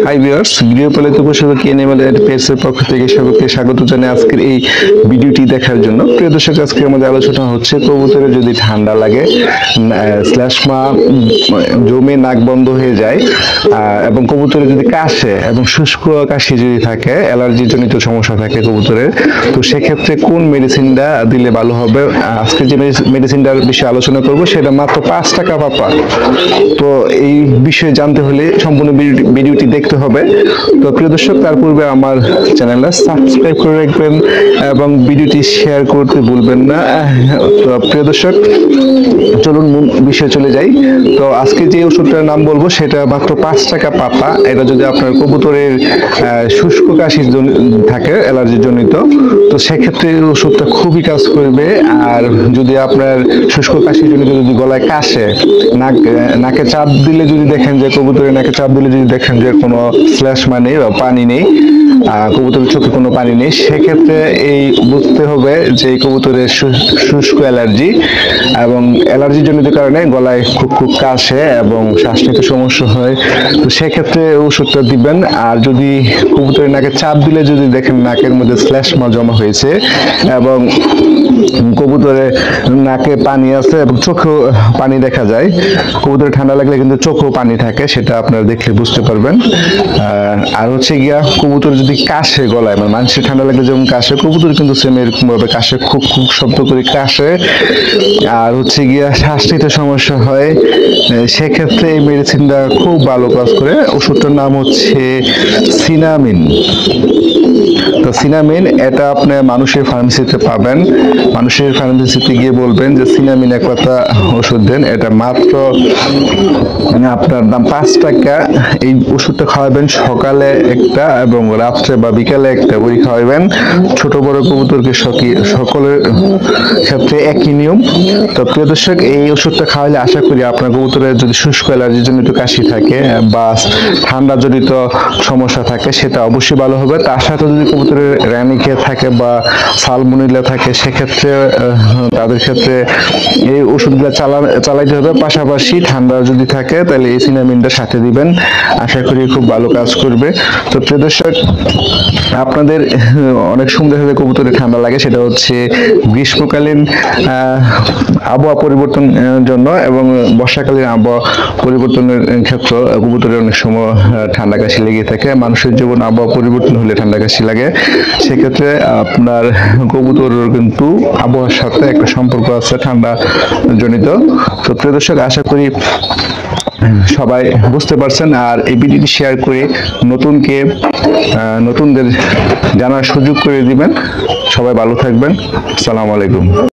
Hi viewers, গৃহপালিত পশুপাখি animal and pets এর পক্ষ থেকে সকলকে স্বাগত জানাই আজকের এই ভিডিওটি দেখার জন্য। প্রিয় দর্শক, আজকে আমাদের আলোচনা হচ্ছে কবুতরের যদি ঠান্ডা লাগে, শ্লেষ্মা জমে নাক বন্ধ হয়ে যায় এবং কবুতরের যদি কাশে এবং শুষ্ক কাশি যদি থাকে, অ্যালার্জি জনিত সমস্যা থাকে কবুতরের, তো সেক্ষেত্রে কোন মেডিসিনটা দিলে ভালো হবে। আজকে যে মেডিসিনটার বিষয়ে আলোচনা করব সেটা মাত্র 5 টাকা পাপা। তো এই বিষয়ে জানতে হলে সম্পূর্ণ ভিডিওটি দেখতে হবে। তো প্রিয় দর্শক, তার পূর্বে আমার চ্যানেলটা সাবস্ক্রাইব করে রাখবেন এবং ভিডিওটি শেয়ার করতে ভুলবেন না। তো প্রিয় দর্শক, চলুন মূল বিষয়ে চলে যাই। তো আজকে যে ওষুধটার নাম বলবো সেটা মাত্র 5 টাকা পাতা। এটা যদি আপনার কবুতরের শুষ্ক কাশি থাকে অ্যালার্জি জনিত, তো সেক্ষেত্রে ওষুধটা খুবই কাজ করবে। আর যদি আপনার শুষ্ক কাশি জনিত যদি গলায় কাশে, নাকে চাপ দিলে যদি দেখেন যে কবুতরের নাকে চাপ দিলে যদি দেখেন যে কোনো শ্লেষ্মা নেই বা পানি নেই, কবুতরের চোখে কোনো পানি নেই, সেক্ষেত্রে এই বুঝতে হবে যে এই কবুতরের শুষ্ক অ্যালার্জি এবং অ্যালার্জি জনিত কারণে গলায় খুব খুব কাশে এবং শ্বাস নিতে সমস্যা হয়। তো সেক্ষেত্রে ওষুধটা দিবেন। আর যদি কবুতরের নাকে চাপ দিলে যদি দেখেন নাকের মধ্যে শ্লেষ্মা জমা হয়েছে এবং কবুতরের নাকে পানি আছে এবং চোখেও পানি দেখা যায়, কবুতরের ঠান্ডা লাগলে কিন্তু চোখেও পানি থাকে, সেটা আপনারা দেখলে বুঝতে পারবেন। আর হচ্ছে গিয়া কবুতর যদি কাশে গলায়, মানে মানুষের ঠান্ডা লাগলে যেমন কাশে, কবুতর কিন্তু সেম এরকম ভাবে কাশে, খুব খুব শব্দ করে কাশে। আর হচ্ছে গিয়া শ্বাস নিতে সমস্যা হয়, সেক্ষেত্রে এই মেডিসিনটা খুব ভালো কাজ করে। ওষুধটার নাম হচ্ছে সিনামিন। তো সিনামিন এটা আপনি মানুষের ফার্মেসিতে পাবেন। মানুষের ফার্মেসিতে গিয়ে বলবেন যে সিনামিন এক পাতা ওষুধ দেন। এটা মাত্র আপনার দাম 5 টাকা। এই ওষুধটা খাওয়াবেন সকালে একটা এবং রাত্রে বা বিকালে একটা করে খাওয়াবেন। ছোট বড় কবুতরকে সকলের ক্ষেত্রে একই নিয়ম। তো প্রিয় দর্শক, এই ওষুধটা খাওয়ালে আশা করি আপনার কবুতরের যদি শুষ্ক অ্যালার্জি জনিত কাশি থাকে বা ঠান্ডা জনিত সমস্যা থাকে সেটা অবশ্যই ভালো হবে। তার সাথে যদি কবুতরের রানীক্ষেত থাকে বা সালমোনেলা থাকে, সেক্ষেত্রে তাদের ক্ষেত্রে এই ওষুধগুলো চালাইতে হবে। পাশাপাশি ঠান্ডা যদি থাকে তাহলে এই সিনামিনটা সাথে দিবেন, আশা করি খুব ভালো কাজ করবে। তো প্রিয় দর্শক, আপনাদের অনেক সময় দেখা যায় কবুতরের ঠান্ডা লাগে, সেটা হচ্ছে গ্রীষ্মকালীন আবহাওয়া পরিবর্তন জন্য এবং বর্ষাকালীন আবহাওয়া পরিবর্তনের ক্ষেত্রে কবুতরের অনেক সময় ঠান্ডা কাশি লেগে থাকে। মানুষের জীবন আবহাওয়া পরিবর্তন হলে ঠান্ডা কাশি লাগে, সেক্ষেত্রে আপনার কবুতরের কিন্তু আবহাওয়ার সাথে একটা সম্পর্ক আছে ঠান্ডা জনিত। তো প্রিয় দর্শক, আশা করি সবাই বুঝতে পারছেন। আর এই ভিডিওটি শেয়ার করে নতুনদের জানার সুযোগ করে দিবেন। সবাই ভালো থাকবেন। আসসালামু আলাইকুম।